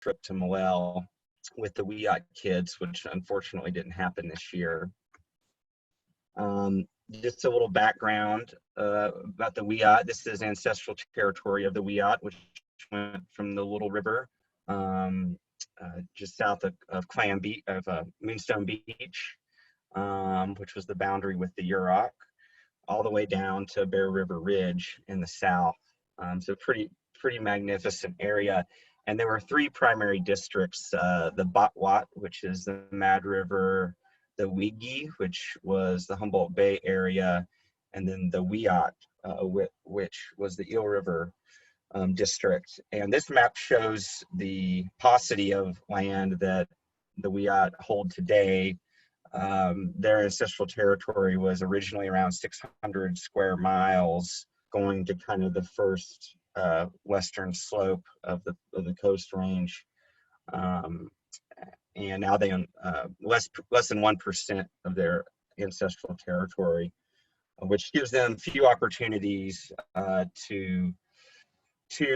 trip to Malel with the Wiyot kids, which unfortunately didn't happen this year. Just a little background about the Wiyot. This is ancestral territory of the Wiyot, which went from the Little River just south of Moonstone Beach, which was the boundary with the Yurok, all the way down to Bear River Ridge in the south. So pretty magnificent area. And there were three primary districts: the Batwat, which is the Mad River; the Wigi, which was the Humboldt Bay area; and then the Wiyot, which was the Eel River district. And this map shows the paucity of land that the Wiyot hold today. Their ancestral territory was originally around 600 square miles, going to kind of the first western slope of the Coast Range. And now they own less than 1% of their ancestral territory, which gives them few opportunities to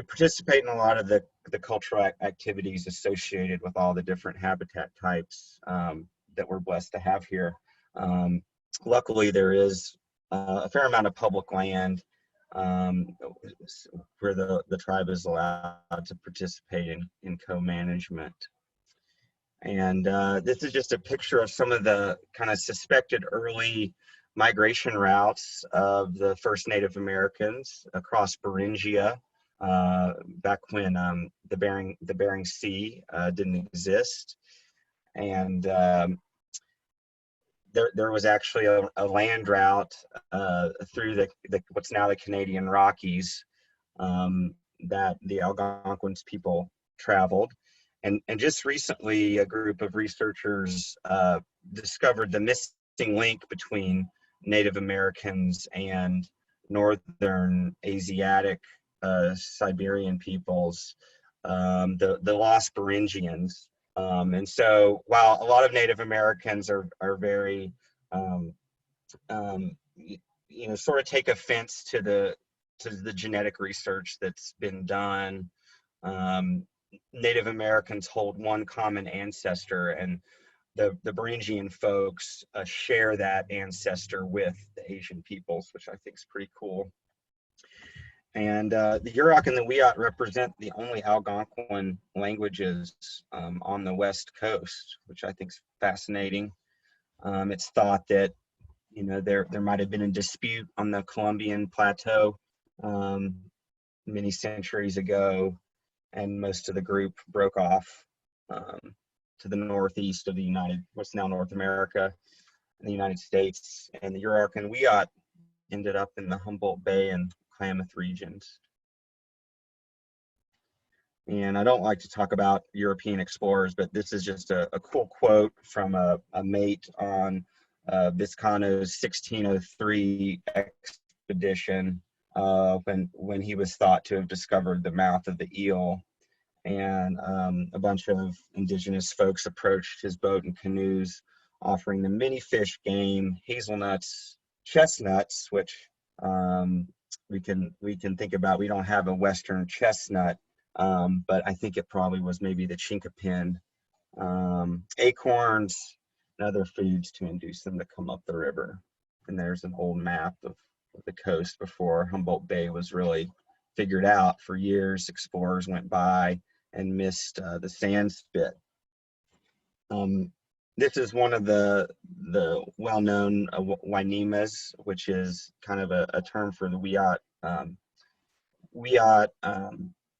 participate in a lot of the cultural activities associated with all the different habitat types that we're blessed to have here. Luckily, there is a fair amount of public land where the tribe is allowed to participate in co-management. And this is just a picture of some of the kind of suspected early migration routes of the first Native Americans across Beringia, back when the Bering Sea didn't exist. And there was actually a land route through what's now the Canadian Rockies that the Algonquin people traveled. And just recently, a group of researchers discovered the missing link between Native Americans and Northern Asiatic Siberian peoples, the lost Beringians. And so while a lot of Native Americans are very, sort of take offense to the genetic research that's been done, Native Americans hold one common ancestor, and the Beringian folks share that ancestor with the Asian peoples, which I think is pretty cool. And the Yurok and the Wiyot represent the only Algonquin languages on the West Coast, which I think is fascinating. It's thought that, there might have been a dispute on the Columbian Plateau many centuries ago, and most of the group broke off to the northeast of what's now North America, in the United States. And the Yurok and Wiyot ended up in the Humboldt Bay and Klamath regions. And I don't like to talk about European explorers, but this is just a cool quote from a mate on Vizcaino's 1603 expedition, when he was thought to have discovered the mouth of the Eel. And a bunch of indigenous folks approached his boat and canoes, offering them many fish, game, hazelnuts, chestnuts, which we can think about. We don't have a Western chestnut, but I think it probably was maybe the chinkapin, acorns, and other foods to induce them to come up the river. And there's an old map of the coast before Humboldt Bay was really figured out. For years, explorers went by and missed the sand spit. This is one of the well-known Wainemas, which is kind of a term for the Wiyot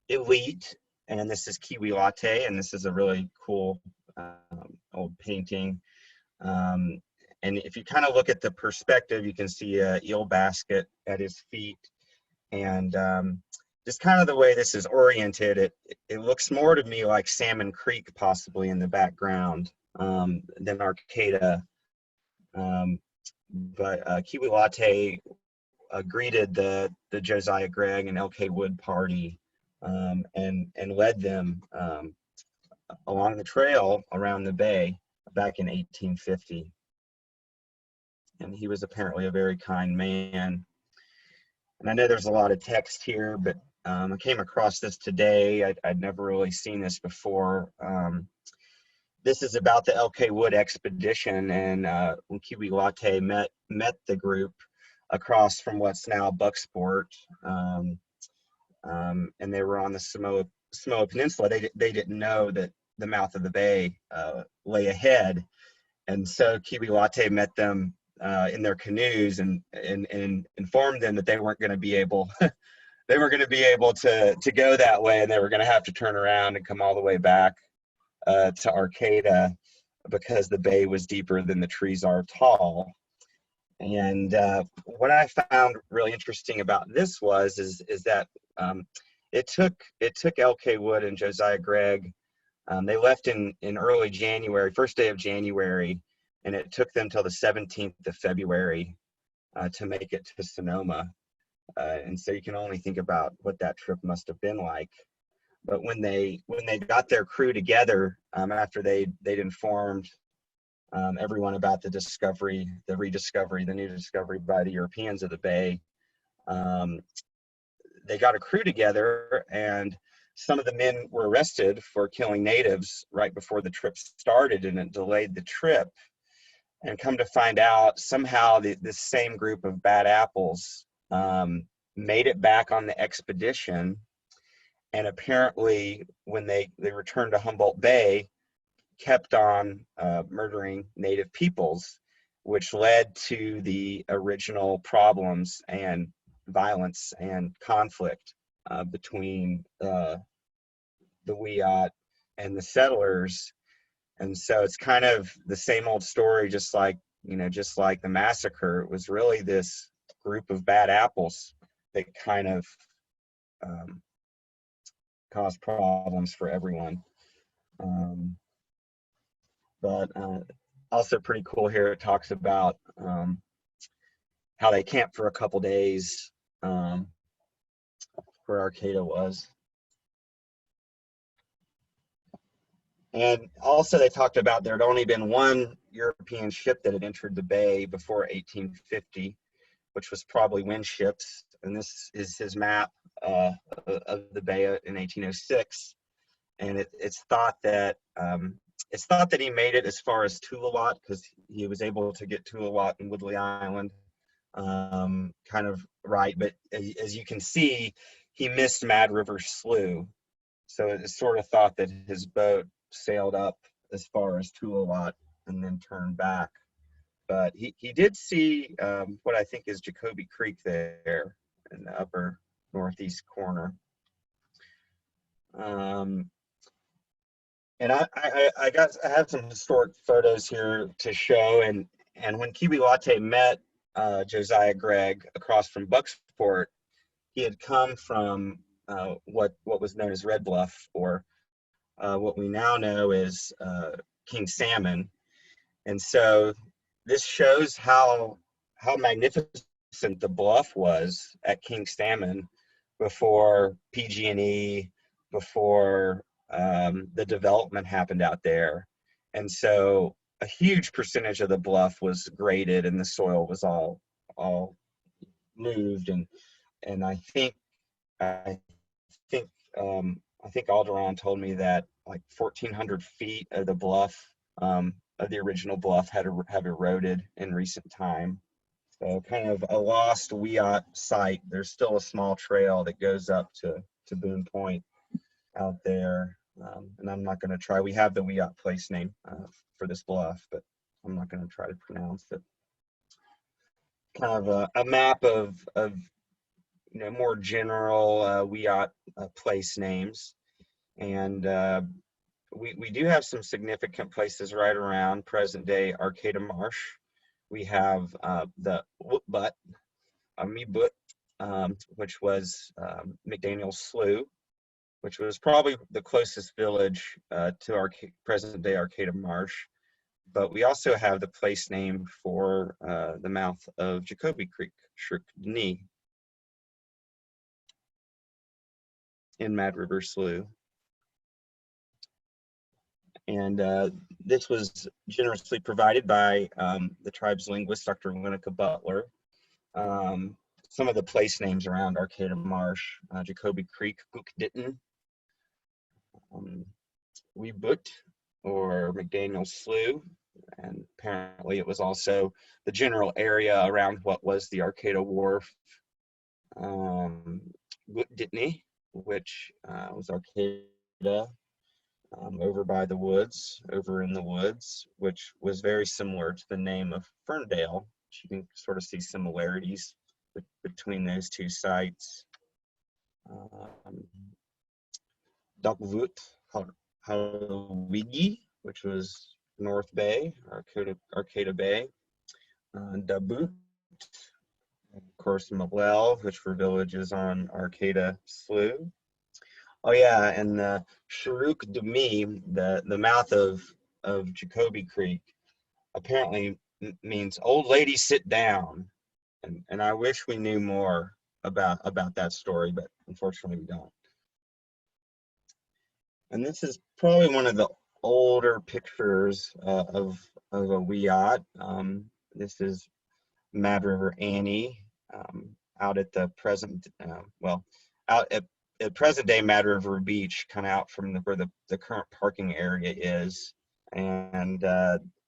elite. And this is Kiwi Latte, and this is a really cool old painting. And if you kind of look at the perspective, you can see a eel basket at his feet. And just kind of the way this is oriented, it looks more to me like Salmon Creek possibly in the background than Arcata. But Kiwi Latte greeted the Josiah Gregg and L.K. Wood party and led them along the trail around the bay back in 1850. And he was apparently a very kind man. And I know there's a lot of text here, but I came across this today. I'd never really seen this before. This is about the Elk Wood expedition, and when Wiyot met the group across from what's now Bucksport, and they were on the Samoa Peninsula. They didn't know that the mouth of the bay lay ahead, and so Wiyot met them in their canoes and informed them that they weren't going to be able they were going to be able to go that way, and they were going to have to turn around and come all the way back to Arcata because the bay was deeper than the trees are tall. And what I found really interesting about this is that it took L.K. Wood and Josiah Gregg. They left in early January, first day of January, and it took them till the 17th of February to make it to Sonoma. And so you can only think about what that trip must have been like. But when they got their crew together, after they'd informed everyone about the new discovery by the Europeans of the bay, they got a crew together, and some of the men were arrested for killing natives right before the trip started, and it delayed the trip. And come to find out, somehow this same group of bad apples made it back on the expedition, and apparently when they returned to Humboldt Bay, kept on murdering native peoples, which led to the original problems and violence and conflict between the Wiyot and the settlers. And so it's kind of the same old story, just like the massacre. It was really this group of bad apples that kind of caused problems for everyone. But also pretty cool here, it talks about how they camped for a couple days where Arcata was. And also they talked about there had only been one European ship that had entered the bay before 1850, which was probably wind ships. And this is his map of the bay in 1806. And it's thought that he made it as far as Tulalot, because he was able to get Tulalot and Woodley Island kind of right. But as you can see, he missed Mad River Slough. So it's sort of thought that his boat sailed up as far as Tulalot and then turned back. But he did see what I think is Jacoby Creek there in the upper northeast corner. And I have some historic photos here to show. And when Wiyot met Josiah Gregg across from Bucksport, he had come from what was known as Red Bluff, or what we now know is King Salmon. And so this shows how magnificent the bluff was at King Salmon before PG&E, before the development happened out there. And so a huge percentage of the bluff was graded, and the soil was all moved. And I think Alderon told me that like 1,400 feet of the bluff, of the original bluff, have eroded in recent time. So kind of a lost Wiyot site. There's still a small trail that goes up to Boone Point out there. And I'm not going to try. We have the Wiyot place name for this bluff, but I'm not going to try to pronounce it. Kind of a map of more general Wiyot place names. And we do have some significant places right around present-day Arcata Marsh. We have the Wootbutt, which was McDaniel's Slough, which was probably the closest village to our present-day Arcata Marsh. But we also have the place name for the mouth of Jacoby Creek, Shrikdni, in Mad River Slough. And this was generously provided by the tribe's linguist, Dr. Winnica Butler. some of the place names around Arcata Marsh: Jacoby Creek, Gukditten, Wiyot, or McDaniel Slough, and apparently it was also the general area around what was the Arcata Wharf. Gukditten, which was Arcata, over by the woods, over in the woods, which was very similar to the name of Ferndale. You can sort of see similarities between those two sites. Dakvut, Halwigi, which was North Bay, Arcata Bay. Dabut, of course, Malel, which were villages on Arcata Slough. Oh yeah, and the Sharuk Dumi, the mouth of Jacoby Creek, apparently means "old lady sit down," and I wish we knew more about that story, but unfortunately we don't. And this is probably one of the older pictures of a Wiyot. This is Mad River Annie, out at the present, out at present day Mad River Beach, kind of out from where the current parking area is. And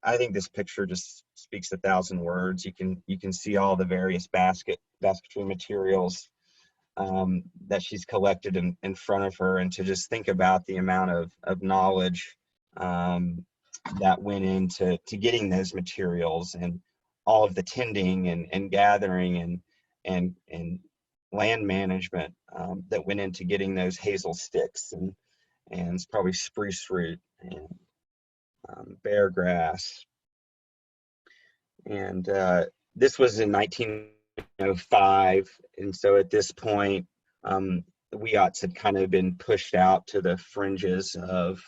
I think this picture just speaks 1,000 words. You can see all the various basketry materials that she's collected in front of her, and to just think about the amount of knowledge that went into getting those materials, and all of the tending and gathering and land management that went into getting those hazel sticks and it's probably spruce root and bear grass. And this was in 1905, and so at this point, the Wiyots had kind of been pushed out to the fringes of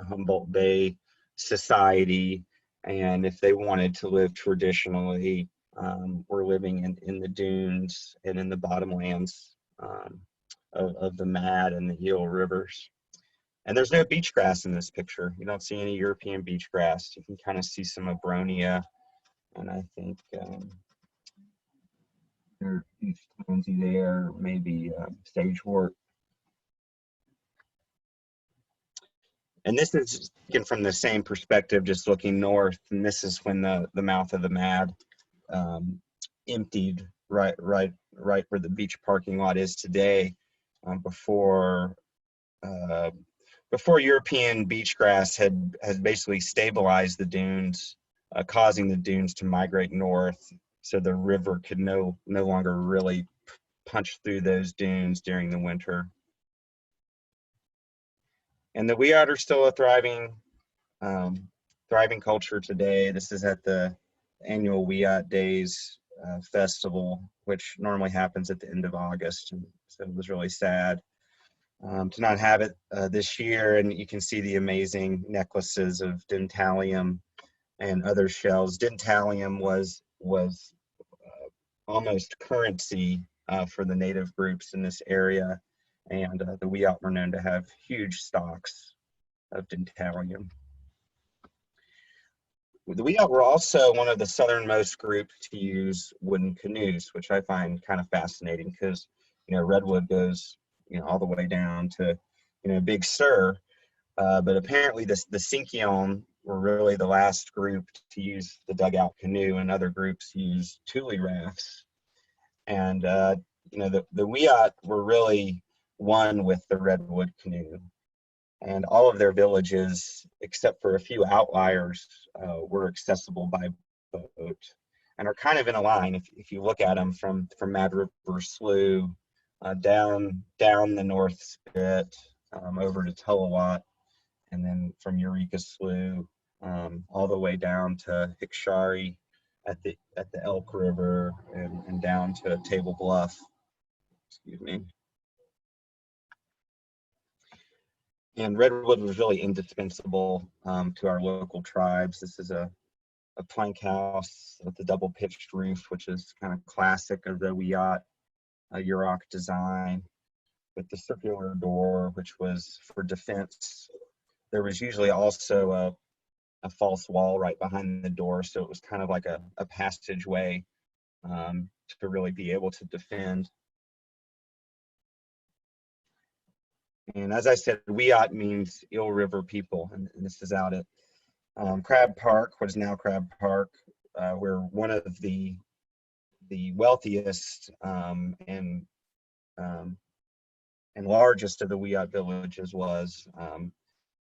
Humboldt Bay society, and if they wanted to live traditionally, were living in the dunes and in the bottomlands of the Mad and the Eel rivers. And there's no beach grass in this picture. You don't see any European beach grass. You can kind of see some abronia, and I think there's each tansy there, maybe sagewort. And this is taken from the same perspective, just looking north. And this is when the mouth of the Mad emptied right where the beach parking lot is today, before European beach grass had basically stabilized the dunes, causing the dunes to migrate north, so the river could no longer really punch through those dunes during the winter. And the Wiyot are still a thriving culture today. This is at the annual Wiyot Days festival, which normally happens at the end of August. And so it was really sad to not have it this year. And you can see the amazing necklaces of dentalium and other shells. Dentalium was almost currency for the native groups in this area. And the Wiyot were known to have huge stocks of dentalium. The Wiyot were also one of the southernmost groups to use wooden canoes, which I find kind of fascinating, because redwood goes all the way down to Big Sur, but apparently the Sinkyone were really the last group to use the dugout canoe, and other groups used tule rafts. And the Wiyot were really one with the redwood canoe, and all of their villages, except for a few outliers, were accessible by boat, and are kind of in a line. If you look at them from Mad River Slough down the North Spit, over to Tullawat, and then from Eureka Slough all the way down to Hickshari at the Elk River, and down to Table Bluff. Excuse me. And redwood was really indispensable to our local tribes. This is a plank house with a double pitched roof, which is kind of classic of the Wiyot Yurok design, with the circular door, which was for defense. There was usually also a false wall right behind the door, so it was kind of like a passageway to really be able to defend. And as I said, Wiyot means Eel River people, and this is out at Crab Park, what is now Crab Park, where one of the wealthiest and largest of the Wiyot villages was,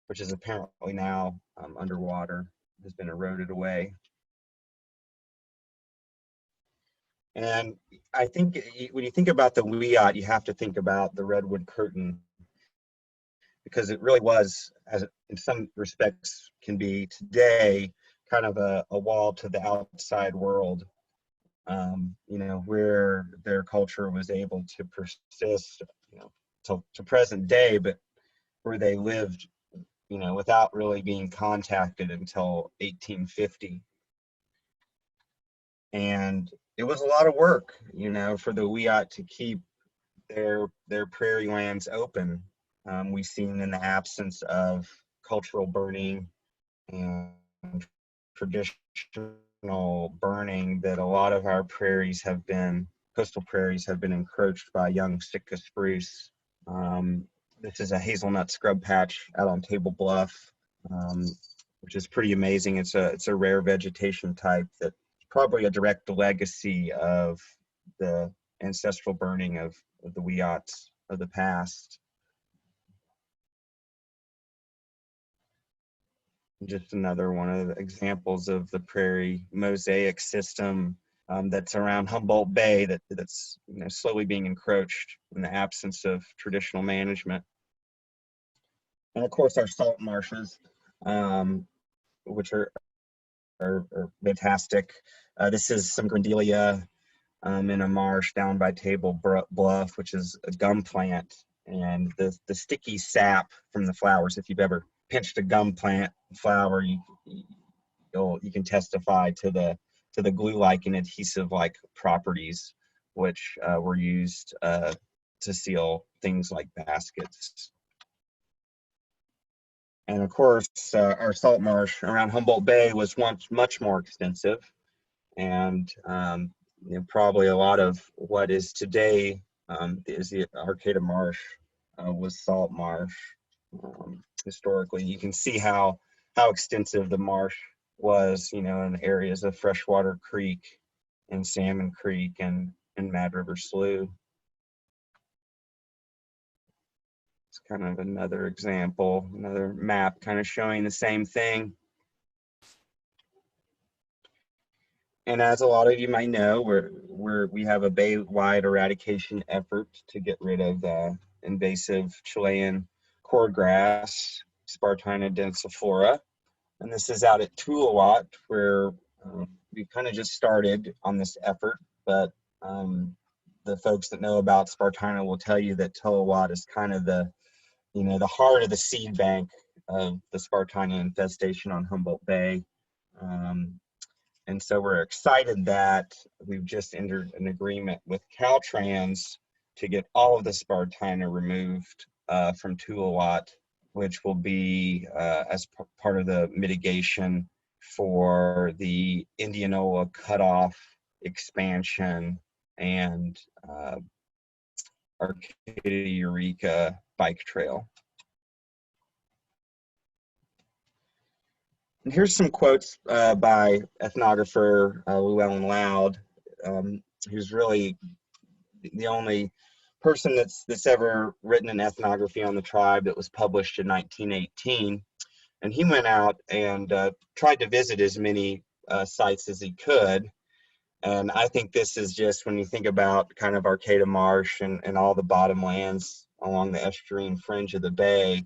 which is apparently now underwater, has been eroded away. And I think when you think about the Wiyot, you have to think about the redwood curtain, because it really was, as it in some respects can be today, kind of a wall to the outside world, you know, where their culture was able to persist, you know, to present day, but where they lived, you know, without really being contacted until 1850. And it was a lot of work, you know, for the Wiyot to keep their prairie lands open. We've seen in the absence of cultural burning and traditional burning that a lot of our prairies have been, coastal prairies have been encroached by young Sitka spruce. This is a hazelnut scrub patch out on Table Bluff, which is pretty amazing. It's a rare vegetation type that's probably a direct legacy of the ancestral burning of the Wiyots of the past. Just another one of the examples of the prairie mosaic system that's around Humboldt Bay that's you know, slowly being encroached in the absence of traditional management. And of course our salt marshes, which are fantastic. This is some Grandelia in a marsh down by Table Bluff, which is a gum plant, and the sticky sap from the flowers. If you've ever pinched a gum plant flower, you can testify to the glue-like and adhesive-like properties, which were used to seal things like baskets. And of course, our salt marsh around Humboldt Bay was once much more extensive, and you know, probably a lot of what is today is the Arcata Marsh was salt marsh. Historically, you can see how extensive the marsh was, you know, in areas of Freshwater Creek and Salmon Creek and Mad River Slough. It's kind of another example, another map kind of showing the same thing. And as a lot of you might know, we have a bay-wide eradication effort to get rid of invasive Chilean cordgrass, Spartina densiflora. And this is out at Tuluwat, where we kind of just started on this effort, but the folks that know about Spartina will tell you that Tuluwat is kind of the, you know, the heart of the seed bank of the Spartina infestation on Humboldt Bay. And so we're excited that we've just entered an agreement with Caltrans to get all of the Spartina removed from Tuluwat, which will be as part of the mitigation for the Indianola cutoff expansion and Arcata Eureka bike trail. And here's some quotes by ethnographer Llewellyn Loud, who's really the only person that's ever written an ethnography on the tribe that was published in 1918. And he went out and tried to visit as many sites as he could. And I think this is just, when you think about kind of Arcata Marsh and all the bottomlands along the estuarine fringe of the bay,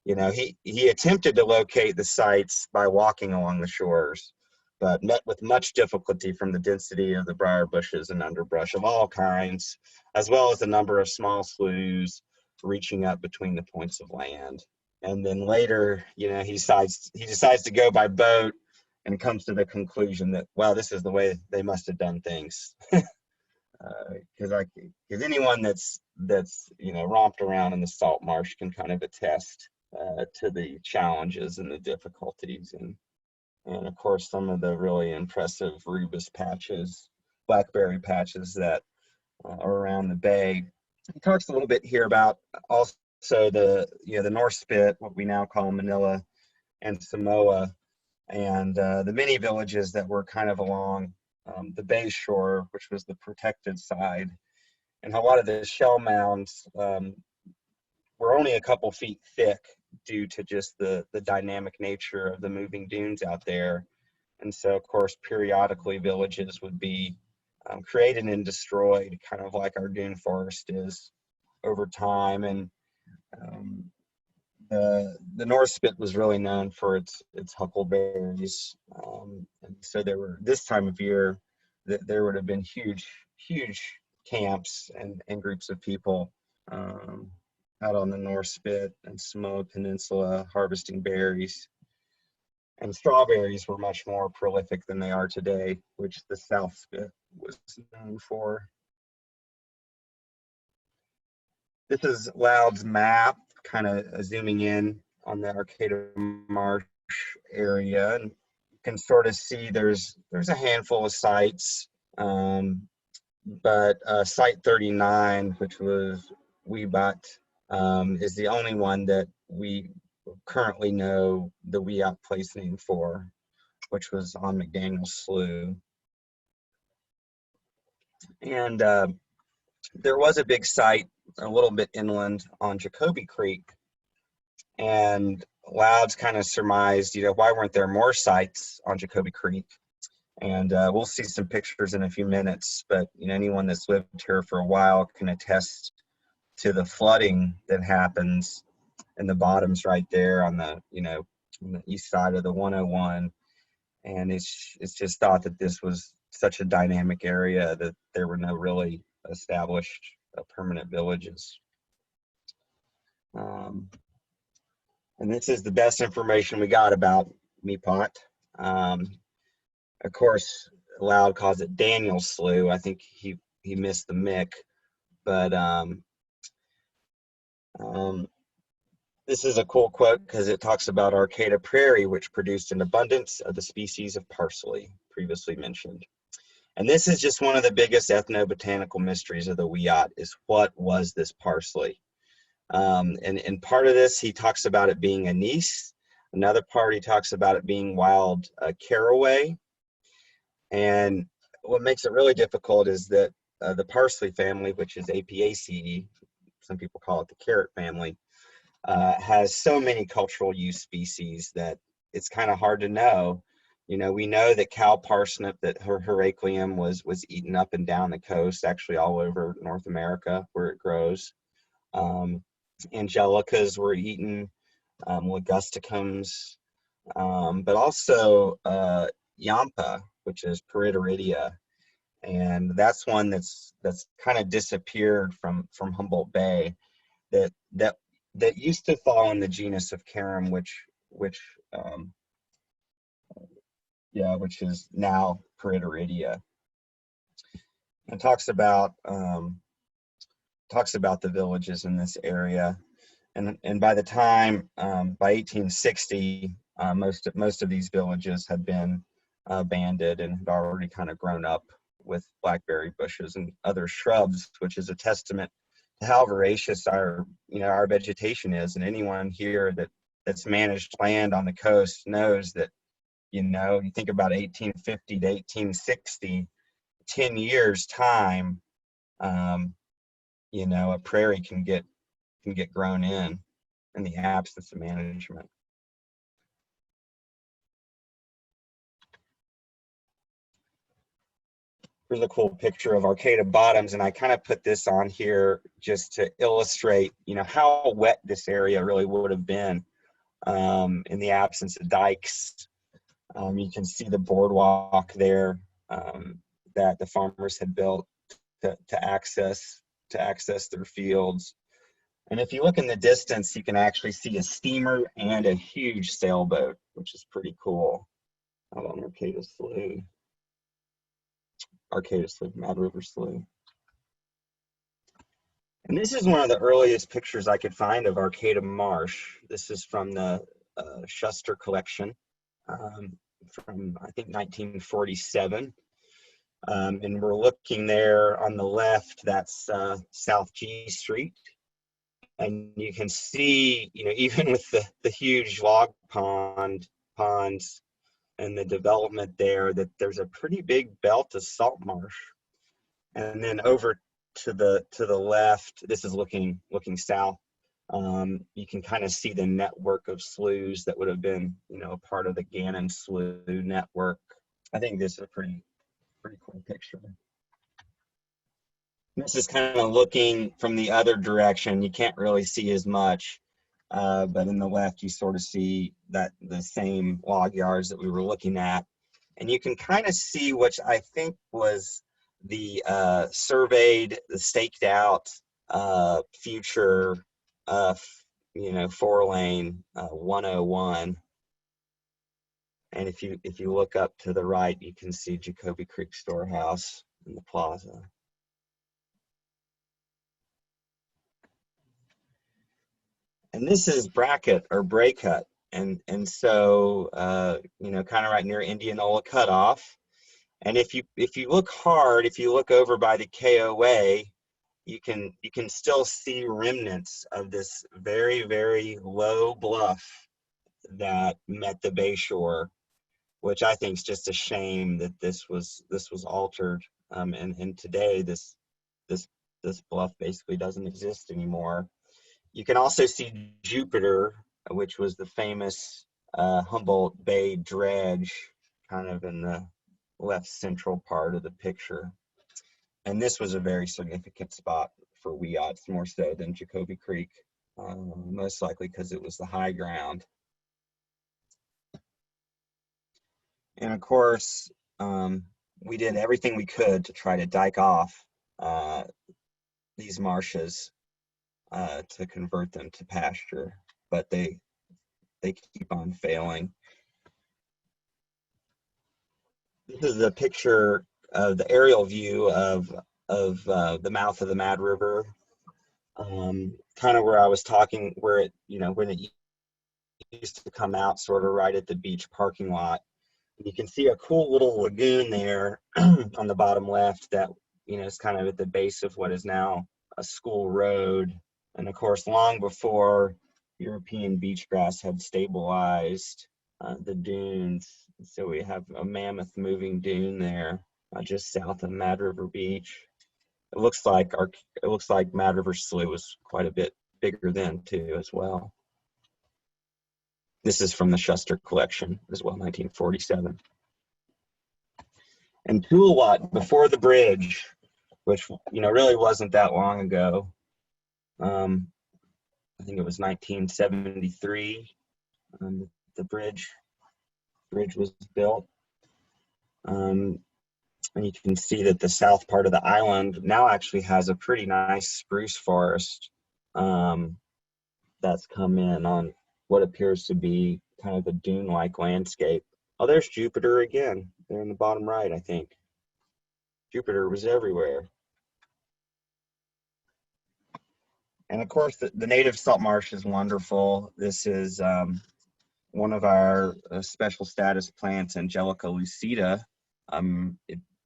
you know, he attempted to locate the sites by walking along the shores, but met with much difficulty from the density of the briar bushes and underbrush of all kinds, as well as the number of small sloughs reaching up between the points of land. And then later, you know, he decides to go by boat and comes to the conclusion that, wow, this is the way they must have done things. Because anyone that's you know, romped around in the salt marsh can kind of attest to the challenges and the difficulties, and of course some of the really impressive rubus patches blackberry patches that are around the bay. He talks a little bit here about also the North Spit, what we now call Manila and Samoa, and the many villages that were kind of along the bay shore, which was the protected side. And a lot of the shell mounds were only a couple feet thick due to just the dynamic nature of the moving dunes out there. And so, of course, periodically villages would be created and destroyed, kind of like our dune forest is over time. And the North Spit was really known for its huckleberries. And so there were, this time of year, there would have been huge camps and groups of people out on the North Spit and Samoa Peninsula harvesting berries. And strawberries were much more prolific than they are today, which the South Spit was known for. This is Loud's map, kind of zooming in on the Arcata Marsh area, and you can sort of see there's a handful of sites, but site 39, which was Wiyot, is the only one that we currently know the Wiyot place name for, which was on McDaniel Slough. And there was a big site a little bit inland on Jacoby Creek, and Loud's kind of surmised, why weren't there more sites on Jacoby Creek? And we'll see some pictures in a few minutes, but anyone that's lived here for a while can attest to the flooding that happens in the bottoms right there on the on the east side of the 101. And it's just thought that this was such a dynamic area that there were no really established permanent villages. And this is the best information we got about Meepot. Of course, Loud calls it Daniel Slough. I think he missed the Mick, but this is a cool quote because it talks about Arcata Prairie, which produced an abundance of the species of parsley previously mentioned. And this is just one of the biggest ethnobotanical mysteries of the Wiyot, is what was this parsley? And part of this, he talks about it being anise. Another part, he talks about it being wild caraway. And what makes it really difficult is that the parsley family, which is Apiaceae, some people call it the carrot family, has so many cultural use species that it's kind of hard to know. We know that cow parsnip, that Heracleum was eaten up and down the coast, actually all over North America where it grows. Angelicas were eaten, ligusticums, but also Yampa, which is Perideridia, and that's one that's kind of disappeared from Humboldt Bay. That used to fall in the genus of Carum, which is now Perideridia, and talks about the villages in this area. And by the time by 1860, most of these villages had been abandoned and had already kind of grown up with blackberry bushes and other shrubs, which is a testament to how voracious our vegetation is. And anyone here that's managed land on the coast knows that, you think about 1850 to 1860, 10 years time, a prairie can get grown in the absence of management. Here's a cool picture of Arcata Bottoms, and I kind of put this on here just to illustrate, how wet this area really would have been in the absence of dikes. You can see the boardwalk there that the farmers had built to access their fields. And if you look in the distance, you can actually see a steamer and a huge sailboat, which is pretty cool out on Arcata Slough, Mad River Slough. And this is one of the earliest pictures I could find of Arcata Marsh. This is from the Schuster collection from, I think, 1947. And we're looking there on the left, that's South G Street. And you can see, even with the huge log ponds and the development there, that there's a pretty big belt of salt marsh. And then over to the left, this is looking south. You can kind of see the network of sloughs that would have been, a part of the Gannon Slough network. I think this is a pretty cool picture. This is kind of looking from the other direction. You can't really see as much, but in the left, you sort of see that the same log yards that we were looking at. And you can kind of see, which I think was the surveyed, the staked out future, 4-lane 101. And if you look up to the right, you can see Jacoby Creek Storehouse in the plaza. And this is Brackett or Braycut, and so kind of right near Indianola Cutoff. And if you look hard, if you look over by the KOA, you can still see remnants of this very, very low bluff that met the bayshore, which I think is just a shame that this was altered. And today this bluff basically doesn't exist anymore. You can also see Jupiter, which was the famous Humboldt Bay dredge, kind of in the left central part of the picture. And this was a very significant spot for Wiyots, more so than Jacoby Creek, most likely because it was the high ground. And of course, we did everything we could to try to dike off these marshes to convert them to pasture, but they keep on failing. This is a picture of the aerial view of the mouth of the Mad River, kind of where I was talking, where it, when it used to come out sort of right at the beach parking lot. You can see a cool little lagoon there on the bottom left that, is kind of at the base of what is now a school road. And of course, long before European beach grass had stabilized the dunes, so we have a mammoth moving dune there just south of Mad River Beach. It looks like Mad River Slough was quite a bit bigger then too, as well. This is from the Schuster collection as well, 1947. And Toolwat before the bridge, which really wasn't that long ago. I think it was 1973. The bridge was built. And you can see that the south part of the island now actually has a pretty nice spruce forest that's come in on what appears to be kind of a dune-like landscape. Oh, there's Jupiter again. There in the bottom right, I think. Jupiter was everywhere. And of course, the native salt marsh is wonderful. This is one of our special status plants, Angelica lucida.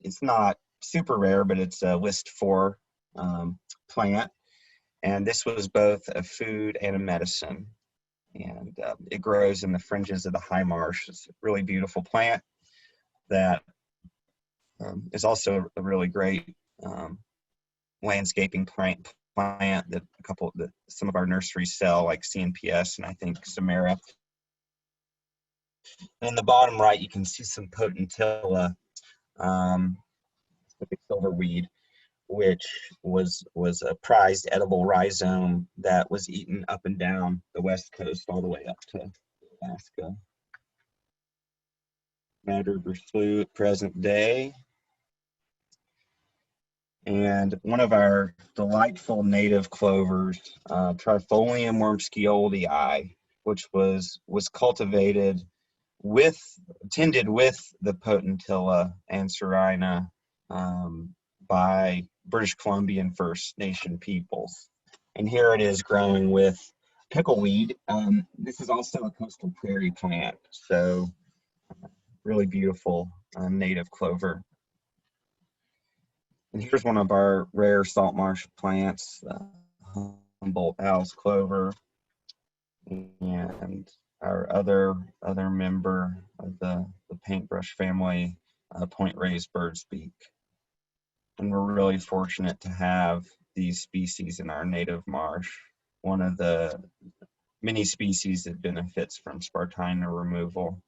It's not super rare, but it's a list 4 plant. And this was both a food and a medicine. And it grows in the fringes of the high marsh. It's a really beautiful plant that is also a really great landscaping plant that some of our nurseries sell, like CNPS and I think Samara. And in the bottom right, you can see some potentilla, the silverweed, which was a prized edible rhizome that was eaten up and down the west coast all the way up to Alaska. Mad River Slough at present day. And one of our delightful native clovers, Trifolium wormskeoldii, which was cultivated tended with the potentilla and Serina by British Columbian First Nation peoples. And here it is growing with pickleweed. This is also a coastal prairie plant, so really beautiful native clover. And here's one of our rare salt marsh plants, Humboldt house clover, and our other member of the paintbrush family, point raised bird's beak. And we're really fortunate to have these species in our native marsh, one of the many species that benefits from Spartina removal.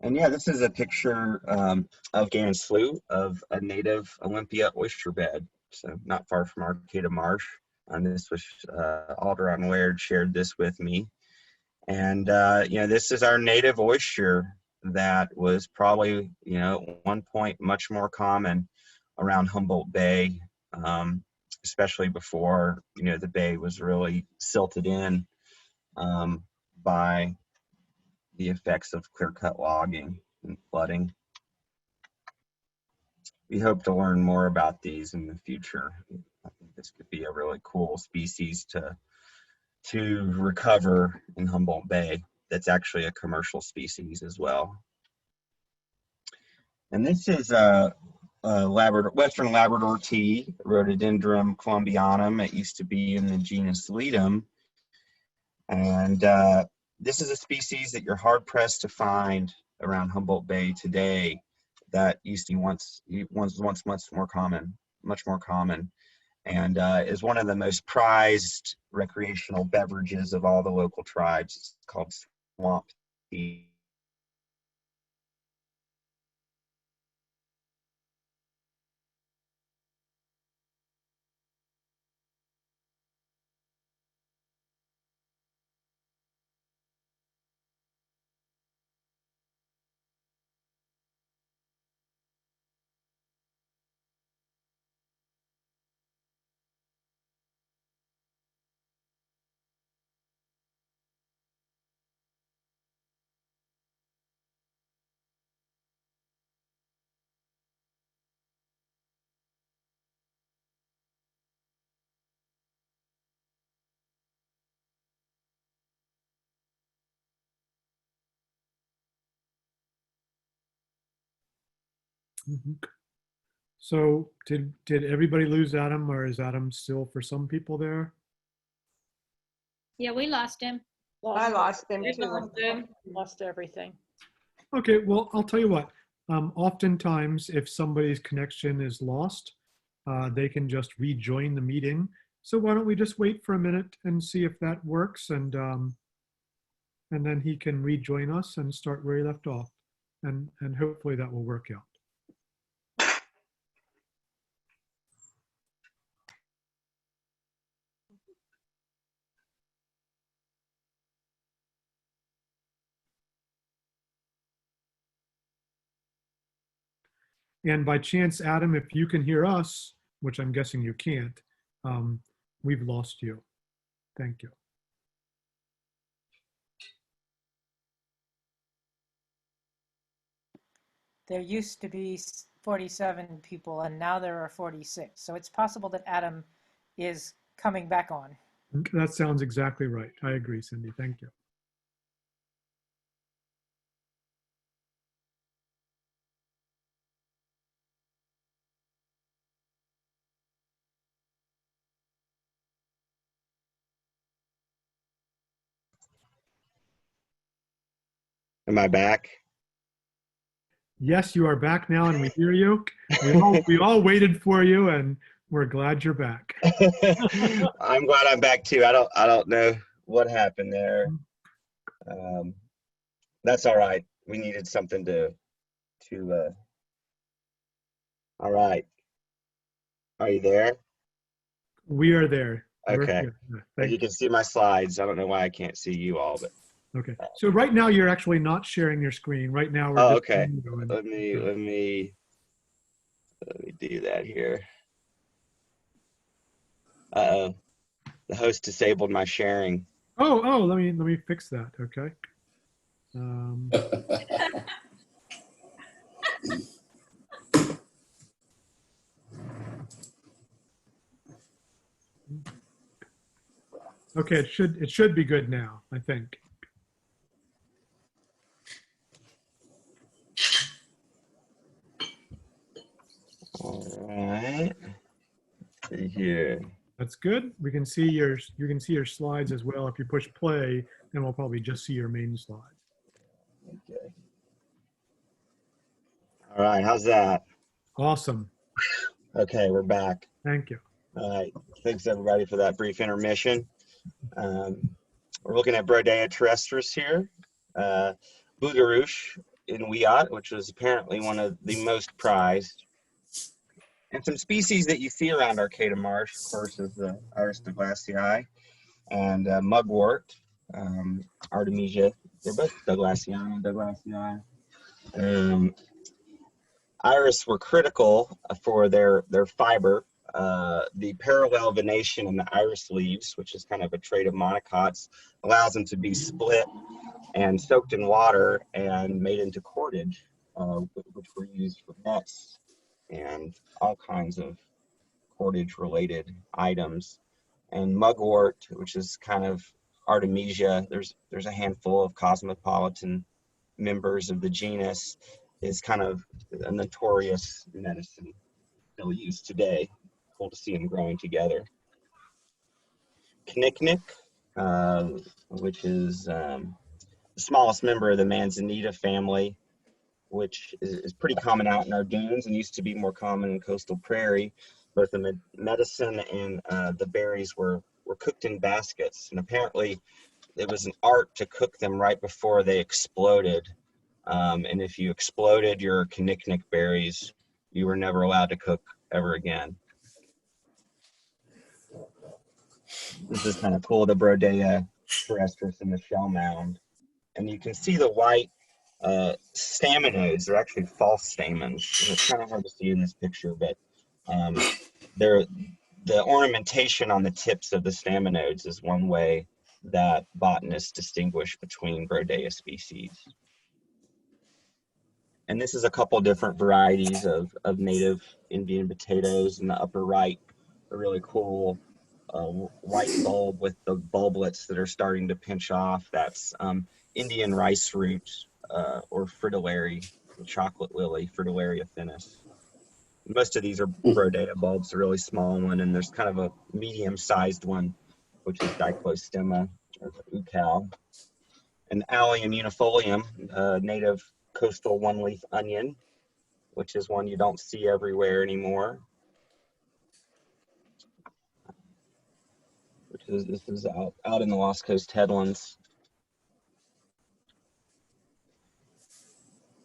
And yeah, this is a picture of Gannon Slough of a native Olympia oyster bed, so not far from Arcata Marsh. And this was Alderon Laird shared this with me. And you know, this is our native oyster that was probably, you know, at one point much more common around Humboldt Bay, especially before, you know, the bay was really silted in by the effects of clear-cut logging and flooding. We hope to learn more about these in the future. I think this could be a really cool species to recover in Humboldt Bay. That's actually a commercial species as well. And this is a Western Labrador tea, Rhododendron columbianum. It used to be in the genus Ledum. And this is a species that you're hard pressed to find around Humboldt Bay today. That used to be once much more common, and is one of the most prized recreational beverages of all the local tribes. It's called swamp tea. Mm-hmm. So did everybody lose Adam, or is Adam still for some people there? Yeah, we lost him. I lost him We too. lost him. Lost everything. Okay, well, I'll tell you what. Oftentimes, if somebody's connection is lost, they can just rejoin the meeting. So why don't we just wait for a minute and see if that works, and then he can rejoin us and start where he left off, and hopefully that will work out. And by chance, Adam, if you can hear us, which I'm guessing you can't, we've lost you. Thank you. There used to be 47 people and now there are 46. So it's possible that Adam is coming back on. That sounds exactly right. I agree, Cindy. Thank you. Am I back? Yes, you are back now, and we hear you. We all waited for you, and we're glad you're back. I'm glad I'm back too. I don't know what happened there. That's all right. We needed something to all right. Are you there? We are there. Okay. You can see my slides. I don't know why I can't see you all, but okay. So right now you're actually not sharing your screen. Right now we're oh, just okay. Let me do that here. Uh-oh. The host disabled my sharing. Oh, let me fix that. Okay. Okay, it should be good now, I think. All right. See here. That's good. We can see you can see your slides as well. If you push play, then we'll probably just see your main slide. Okay. All right. How's that? Awesome. Okay, we're back. Thank you. All right. Thanks everybody for that brief intermission. We're looking at Brodea terrestris here, Bougarouche in Wiyot, which was apparently one of the most prized. And some species that you see around Arcata Marsh, of course, is the Iris douglasii and mugwort, Artemisia. They're both Douglasii. Iris were critical for their fiber. The parallel venation in the iris leaves, which is kind of a trait of monocots, allows them to be split and soaked in water and made into cordage, which were used for nets and all kinds of cordage related items. And mugwort, which is kind of Artemisia, there's a handful of cosmopolitan members of the genus, is kind of a notorious medicine still used today. Cool to see them growing together. Knick-knick, which is the smallest member of the Manzanita family, which is pretty common out in our dunes and used to be more common in coastal prairie. Both the medicine and the berries were cooked in baskets, and apparently it was an art to cook them right before they exploded. And if you exploded your knick-knick berries, you were never allowed to cook ever again. This is kind of cool, the Brodea terrestris in the shell mound. And you can see the white staminodes. They're actually false stamens. It's kind of hard to see in this picture, but the ornamentation on the tips of the staminodes is one way that botanists distinguish between Brodea species. And this is a couple different varieties of native Indian potatoes. In the upper right, a really cool white bulb with the bulblets that are starting to pinch off. That's Indian rice root or fritillary, chocolate lily, Fritillaria finis. Most of these are Brodea bulbs, a really small one, and there's kind of a medium-sized one, which is Diclostemma or ucal. And Allium unifolium, native coastal one-leaf onion, which is one you don't see everywhere anymore. This is out in the Lost Coast headlands.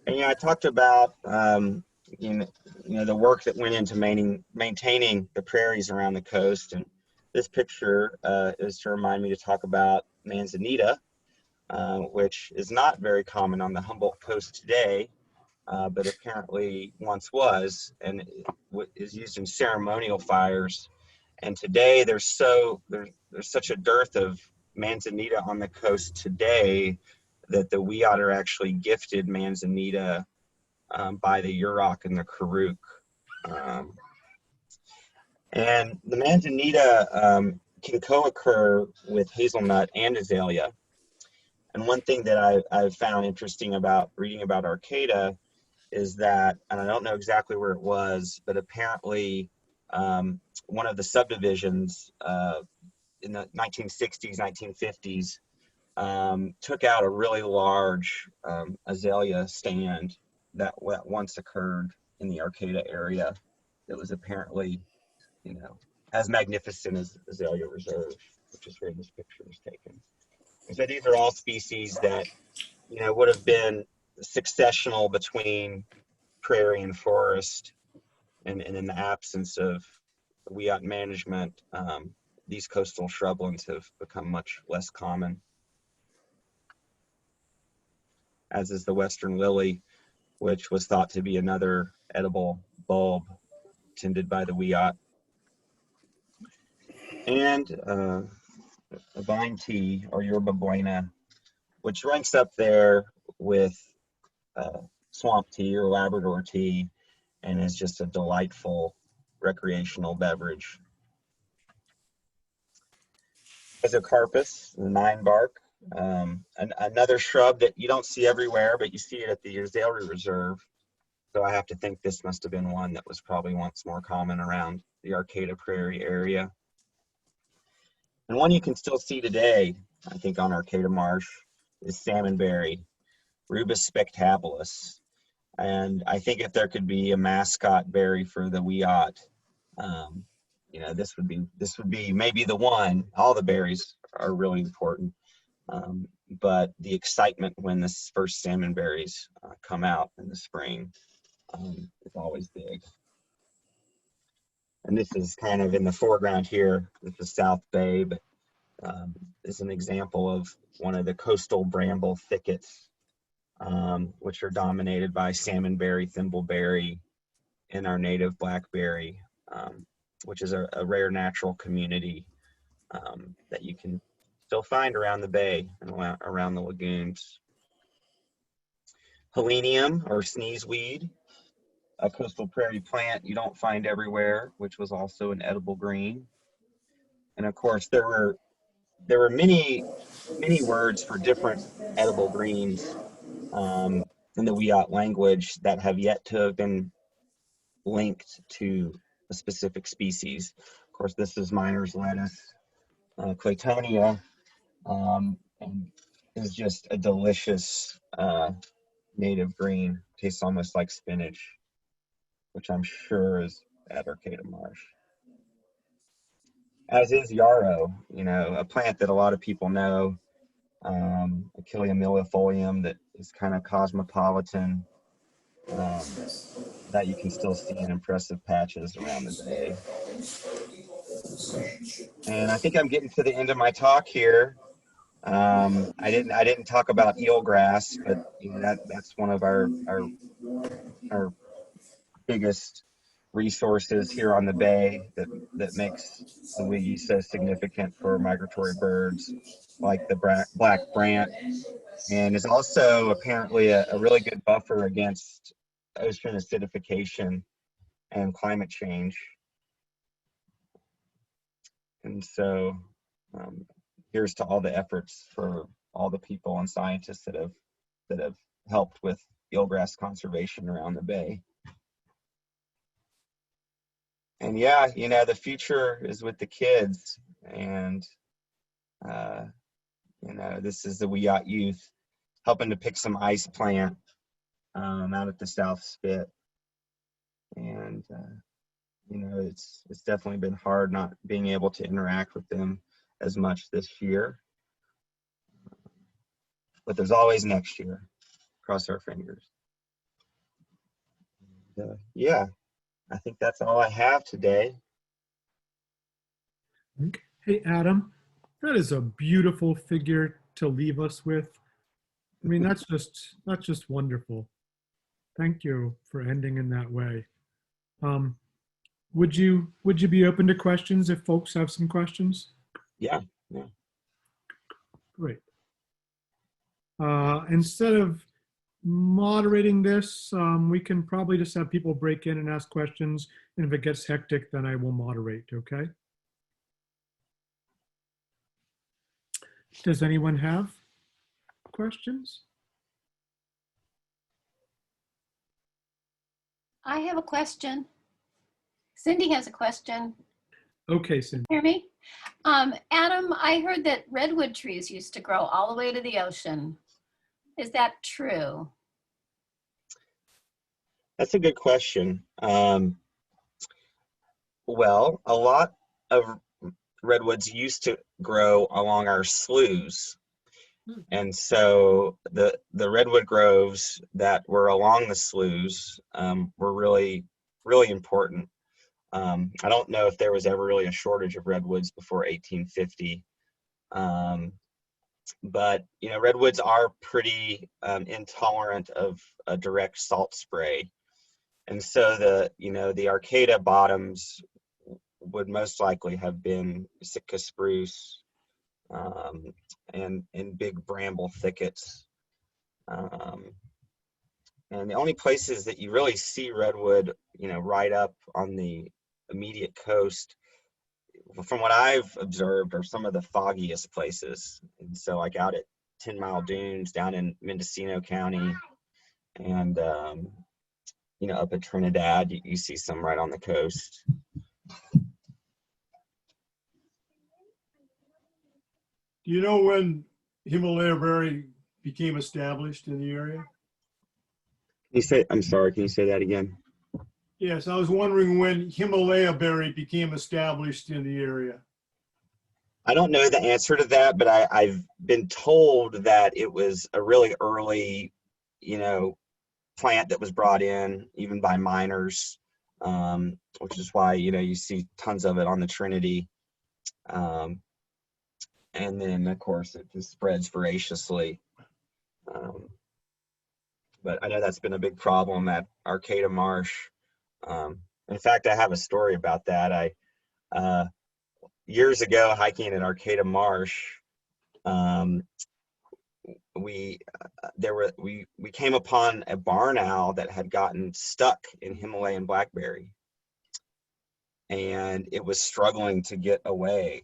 And I talked about the work that went into maintaining the prairies around the coast, and this picture is to remind me to talk about Manzanita, which is not very common on the Humboldt coast today, but apparently once was, and is used in ceremonial fires. And today there's such a dearth of Manzanita on the coast today that the Wiyot are actually gifted Manzanita by the Yurok and the Karuk. And the Manzanita can co-occur with hazelnut and azalea. And one thing that I've found interesting about reading about Arcata is that, and I don't know exactly where it was, but apparently one of the subdivisions in the 1960s, 1950s took out a really large azalea stand that once occurred in the Arcata area. That was apparently, as magnificent as Azalea Reserve, which is where this picture was taken. And so these are all species that, would have been successional between prairie and forest, and in the absence of Wiyot management, these coastal shrublands have become much less common, as is the western lily, which was thought to be another edible bulb tended by the Wiyot. And a vine tea, or yerba buena, which ranks up there with swamp tea or Labrador tea, and is just a delightful recreational beverage. Mesocarpus, the nine bark, another shrub that you don't see everywhere, but you see it at the Azalea Reserve. So I have to think this must have been one that was probably once more common around the Arcata Prairie area. And one you can still see today, I think, on Arcata Marsh is salmonberry, Rubus spectabilis. And I think if there could be a mascot berry for the Wiyot, you know, this would be maybe the one. All the berries are really important, but the excitement when this first salmon berries come out in the spring is always big. And this is kind of in the foreground here with the South Bay, but is an example of one of the coastal bramble thickets, which are dominated by salmonberry, thimbleberry, and our native blackberry, which is a rare natural community that you can still find around the bay and around the lagoons. Helenium, or sneezeweed, a coastal prairie plant you don't find everywhere, which was also an edible green. And of course, there were many words for different edible greens in the Wiyot language that have yet to have been linked to a specific species. Of course, this is miner's lettuce, Claytonia, and is just a delicious native green. Tastes almost like spinach, which I'm sure is at Arcata Marsh. As is yarrow, you know, a plant that a lot of people know, Achillea millefolium, that is kind of cosmopolitan, that you can still see in impressive patches around the bay. And I think I'm getting to the end of my talk here. I didn't talk about eelgrass, but you know, that's one of our biggest resources here on the bay that makes the Wiggy so significant for migratory birds like the black brant, and is also apparently a really good buffer against ocean acidification and climate change. And so here's to all the efforts for all the people and scientists that have helped with eelgrass conservation around the bay. And yeah, you know, the future is with the kids, and you know, this is the Wiyot youth helping to pick some ice plant out at the South Spit. And you know, it's definitely been hard not being able to interact with them as much this year, but there's always next year. Cross our fingers. Yeah, I think that's all I have today. Hey, Adam, that is a beautiful figure to leave us with. I mean, that's just wonderful. Thank you for ending in that way. Would you be open to questions if folks have some questions? Yeah. Great. Instead of moderating this, we can probably just have people break in and ask questions. And if it gets hectic, then I will moderate, okay? Does anyone have questions? I have a question. Cindy has a question. Okay, Cindy. Hear me? Adam, I heard that redwood trees used to grow all the way to the ocean. Is that true? That's a good question. Well, a lot of redwoods used to grow along our sloughs. And so the redwood groves that were along the sloughs were really, really important. I don't know if there was ever really a shortage of redwoods before 1850. But you know, redwoods are pretty intolerant of a direct salt spray. And so the Arcata bottoms would most likely have been Sitka spruce and big bramble thickets. And the only places that you really see redwood, you know, right up on the immediate coast, from what I've observed, are some of the foggiest places. And so like out at 10 Mile Dunes down in Mendocino County, and you know, up at Trinidad, you see some right on the coast. Do you know when Himalaya berry became established in the area? I'm sorry, can you say that again? Yes, I was wondering when Himalaya berry became established in the area. I don't know the answer to that, but I've been told that it was a really early, you know, plant that was brought in even by miners, which is why, you know, you see tons of it on the Trinity. And then, of course, it just spreads voraciously. But I know that's been a big problem at Arcata Marsh. In fact, I have a story about that. Years ago, hiking at Arcata Marsh, we came upon a barn owl that had gotten stuck in Himalayan blackberry, and it was struggling to get away,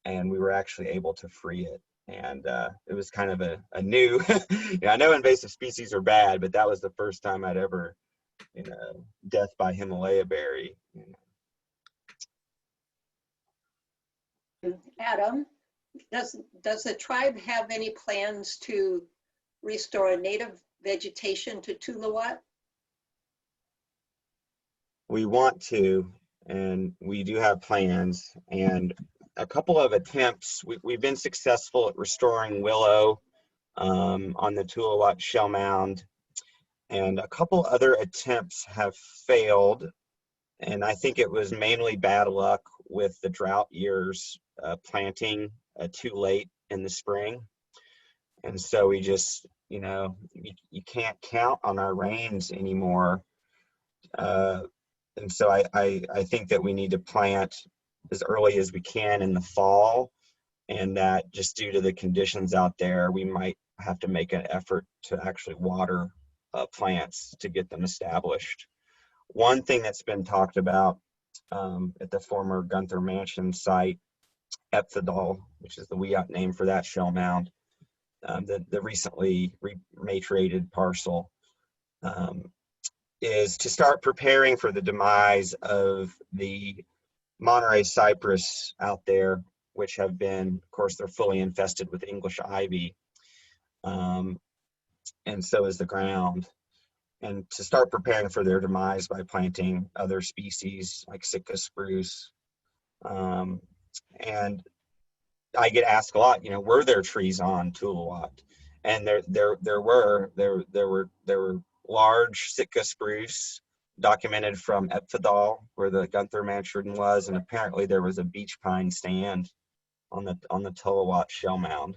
and we were actually able to free it. And it was kind of a new, yeah, I know invasive species are bad, but that was the first time I'd ever, you know, death by Himalaya berry. You know. Adam, does the tribe have any plans to restore native vegetation to Tuluwat? We want to, and we do have plans, and a couple of attempts. We've been successful at restoring willow on the Tuluwat shell mound, and a couple other attempts have failed, and I think it was mainly bad luck with the drought years, planting too late in the spring. And so we just, you know, you can't count on our rains anymore. And so I think that we need to plant as early as we can in the fall, and that just due to the conditions out there, we might have to make an effort to actually water plants to get them established. One thing that's been talked about at the former Gunther Mansion site, Ethnobotany, which is the Wiyot name for that shell mound, the recently rematriated parcel, is to start preparing for the demise of the Monterey cypress out there, which have been, of course, they're fully infested with English ivy, and so is the ground. And to start preparing for their demise by planting other species like Sitka spruce. And I get asked a lot, you know, were there trees on Tuluwat? And there were large Sitka spruce documented from Ethnobotany, where the Gunther Mansion was, and apparently there was a beech pine stand on the Tuluwat shell mound,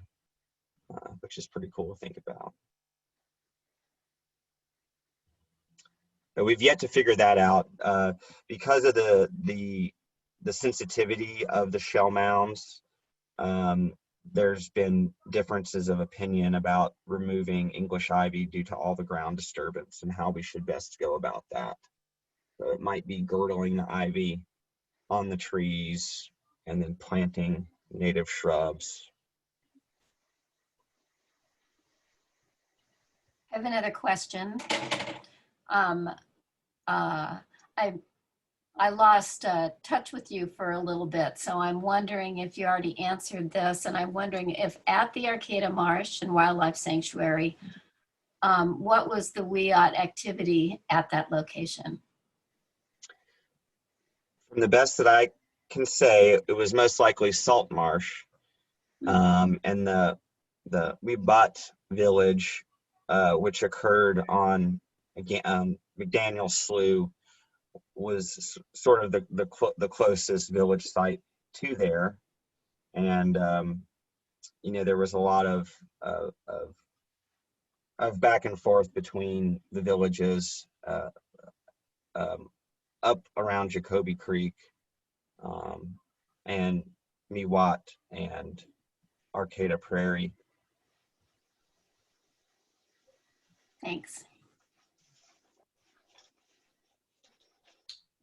which is pretty cool to think about. But we've yet to figure that out because of the sensitivity of the shell mounds. There's been differences of opinion about removing English ivy due to all the ground disturbance and how we should best go about that. So it might be girdling the ivy on the trees and then planting native shrubs. I have another question. I lost touch with you for a little bit, so I'm wondering if you already answered this, and I'm wondering if at the Arcata Marsh and Wildlife Sanctuary, what was the Wiyot activity at that location? From the best that I can say, it was most likely salt marsh. And the Wiyot village, which occurred on McDaniel Slough, was sort of the closest village site to there. And you know, there was a lot of back and forth between the villages up around Jacoby Creek, and Wiyot and Arcata Prairie. Thanks.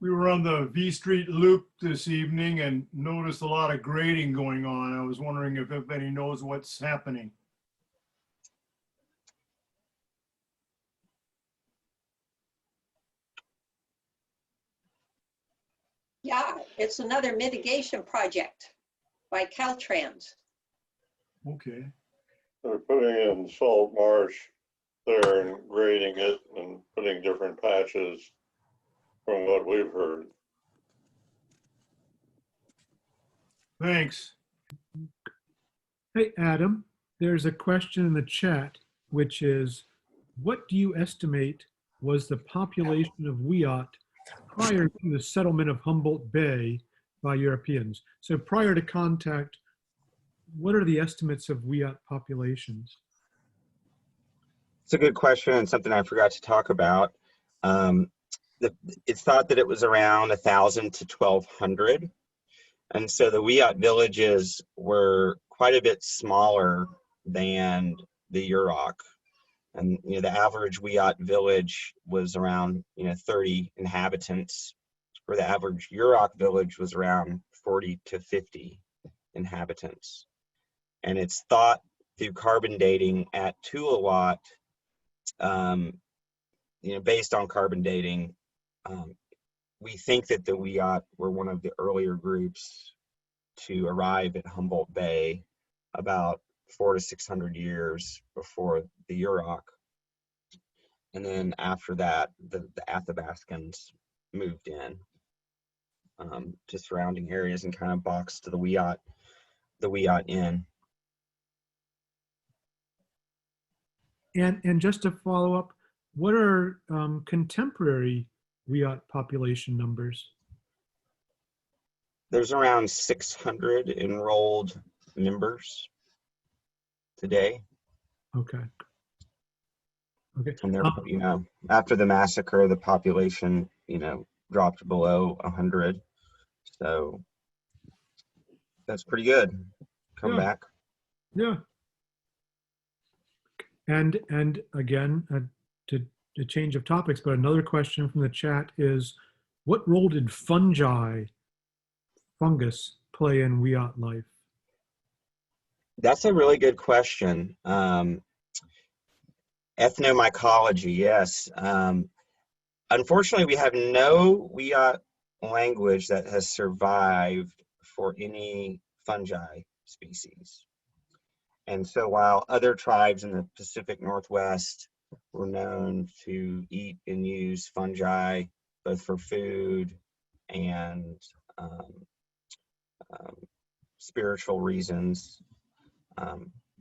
We were on the V Street Loop this evening and noticed a lot of grading going on. I was wondering if anybody knows what's happening. It's another mitigation project by Caltrans. Okay. They're putting in salt marsh there and grading it and putting different patches from what we've heard. Thanks. Hey, Adam, there's a question in the chat, which is, what do you estimate was the population of Wiyot prior to the settlement of Humboldt Bay by Europeans? So prior to contact, what are the estimates of Wiyot populations? It's a good question and something I forgot to talk about. It's thought that it was around 1,000 to 1,200. And so the Wiyot villages were quite a bit smaller than the Yurok. And the average Wiyot village was around 30 inhabitants, where the average Yurok village was around 40 to 50 inhabitants. And it's thought through carbon dating at Tulalot, based on carbon dating, we think that the Wiyot were one of the earlier groups to arrive at Humboldt Bay about 400 to 600 years before the Yurok. And then after that, the Athabascans moved in to surrounding areas and kind of boxed the Wiyot in. And just to follow up, what are contemporary Wiyot population numbers? There's around 600 enrolled members today. Okay. Okay. And they're, after the massacre, the population, dropped below 100. So that's pretty good. Come back. Yeah. And again, to change of topics, but another question from the chat is, what role did fungus play in Wiyot life? That's a really good question. Ethnomycology, yes. Unfortunately, we have no Wiyot language that has survived for any fungi species. And so while other tribes in the Pacific Northwest were known to eat and use fungi both for food and spiritual reasons,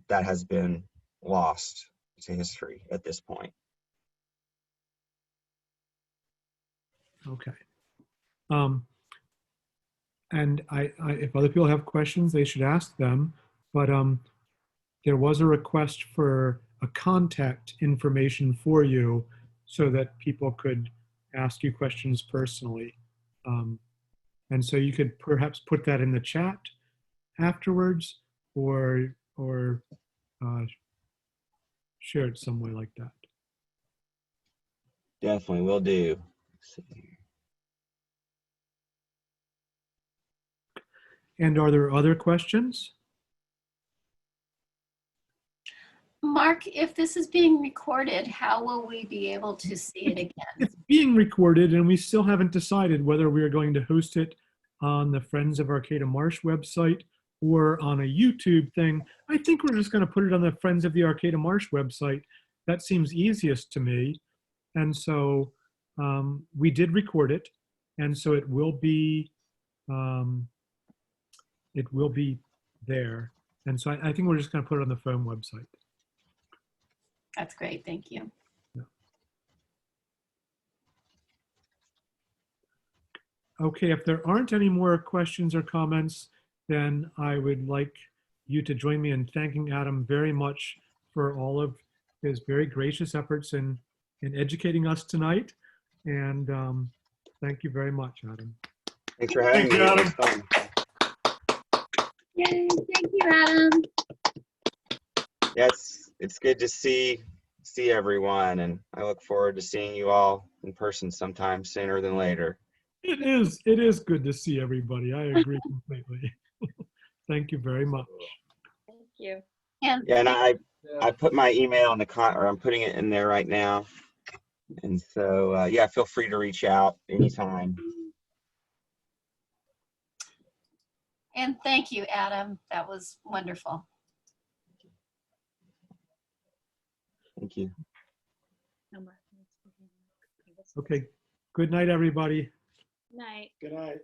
that has been lost to history at this point. Okay. And if other people have questions, they should ask them. But there was a request for a contact information for you so that people could ask you questions personally. And so you could perhaps put that in the chat afterwards or share it some way like that. Definitely will do. And are there other questions? Mark, if this is being recorded, how will we be able to see it again? It's being recorded, and we still haven't decided whether we are going to host it on the Friends of Arcata Marsh website or on a YouTube thing. I think we're just going to put it on the Friends of the Arcata Marsh website. That seems easiest to me. And so we did record it, and so it will be there. And so I think we're just going to put it on the phone website. That's great. Thank you. Yeah. Okay, if there aren't any more questions or comments, then I would like you to join me in thanking Adam very much for all of his very gracious efforts in educating us tonight. And thank you very much, Adam. Thanks for having me. Adam. It was fun. Yay, thank you, Adam. Yeah, it's good to see everyone, and I look forward to seeing you all in person sometime sooner than later. It is good to see everybody. I agree completely. Thank you very much. Thank you. And Yeah, and I put my email in the or I'm putting it in there right now. And so yeah, feel free to reach out anytime. And thank you, Adam. That was wonderful. Thank you. Okay. Good night, everybody. Night. Good night.